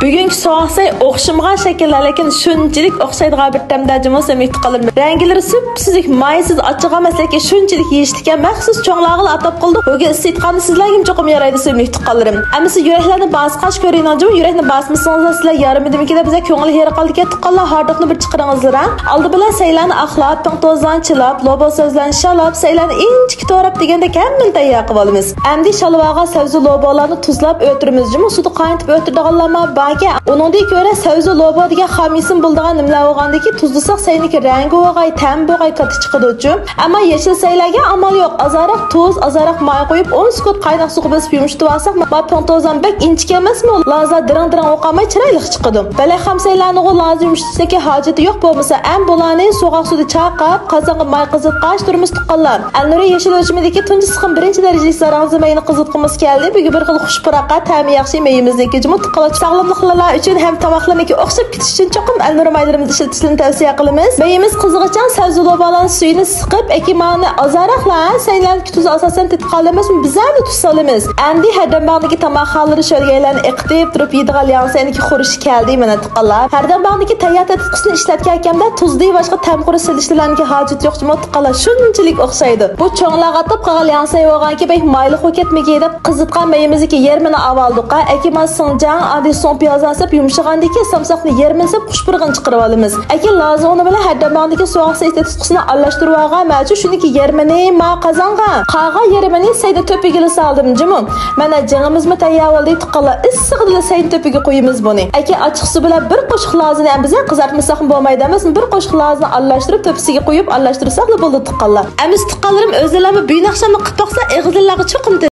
Bugungi so'g'say o'xshamagan shakllar, lekin shunchalik o'xshaydigan bir tamda jimosa mehtiqalim. Ranglari supsizik, maysiz, ochiq emas, lekin shunchalik yeyishlikka maxsus cho'nglarga atab qildi. Bugun istayotganda sizlarga cho'qim yaraydi siz mehtiqalarim. Ammo siz yuraklarni bosqash ko'ringlar, yurakni bosmasangiz sizlar yarimidan biza ko'ngil heri qoldi ketdiqlar, hardiqni bir chiqaringizlar. Oldi bilan saylarni axlab, to'zdan chilab, lobo so'zlarni shalab, saylarni inchik to'rab deganda kamil tayyor qilib olamiz. Endi shalvaga sabzi lobolarni tuzlab o'tirimiz, jum suvda qaynatib o'tirdiganlarma baki. Uningdan ko'ra sabzi lobo degan xamisim bo'ldigan nimlar bo'lgandiki, tuzlasak sayniki rangi o'g'ay, tam bo'g'ay qati chiqadi-chu. Ammo yashil saylarga amal yo'q. Azaraq tuz, azaraq may qo'yib 10 sekund qaynoq suvga bosib yumshatib olsak, to'zdan bek inchik emasmi? Laza dirang-dirang o'qamay chiroyli chiqadi. Bala ham saylarni lazim yumshatishga hojati yo'q bo'lmasa, am bo'lani so'g'aq suvda chaqab, qozonga may qizitqash turimiz tuqqanlar. Alnuri yashil o'chimidagi tunji siqim 1-darajalik zararsiz mayni qizitqimiz keldi. Bugun bir xil xushpuraqa, ta'mi yaxshi mayimizniki jumut tuqqanlar sog'lomliklar uchun ham tomoqlarniki o'xshab ketish uchun cho'qim alnuri maylarimizni ishlatishni tavsiya qilamiz. Mayimiz qiziqchan sabzi lobalan suyini siqib, ekimani azaraqlar saylanki tuz asosan tetqalamiz, bizani tuz solamiz. Endi hadambaqdagi tomoqlarni sho'rgaylarni iqtib turib yedigan yansaniki xurish keldi mana tuqqanlar. Hadambaqdagi tayyor tetqisini ishlatgan ekanlar tuzli boshqa tamquri silishlarga hojat yo'q jumut tuqqanlar shunchalik o'xshaydi. Bu cho'nglar atib qolgan yansay bo'lganki bek mayli qo'ketmagay deb qizitgan mayimizniki yermini avalduqa, ekiman sinjan adi son piyozdan sep yumshagandiki samsoqni yermini sep xushpurg'in chiqarib olamiz. Akin lazoni bilan haddamandagi so'q sayt tetqisini aralashtirib olgan machu shuniki yermini ma qozonga qaga yermini sayda to'piga soldim jimim. Mana jingimizmi tayyor bo'ldi tuqqanlar issiqda sayt to'piga qo'yamiz buni. Akin ochiq suv bilan bir qo'shiq lazini ham biz qizartmasak bo'lmaydi emas, bir qo'shiq lazini aralashtirib to'pisiga qo'yib aralashtirsak bo'ldi tuqqanlar. Amiz tuqqanlarim o'zlarini buynaqshamni qilib boqsa eg'izlarga cho'qim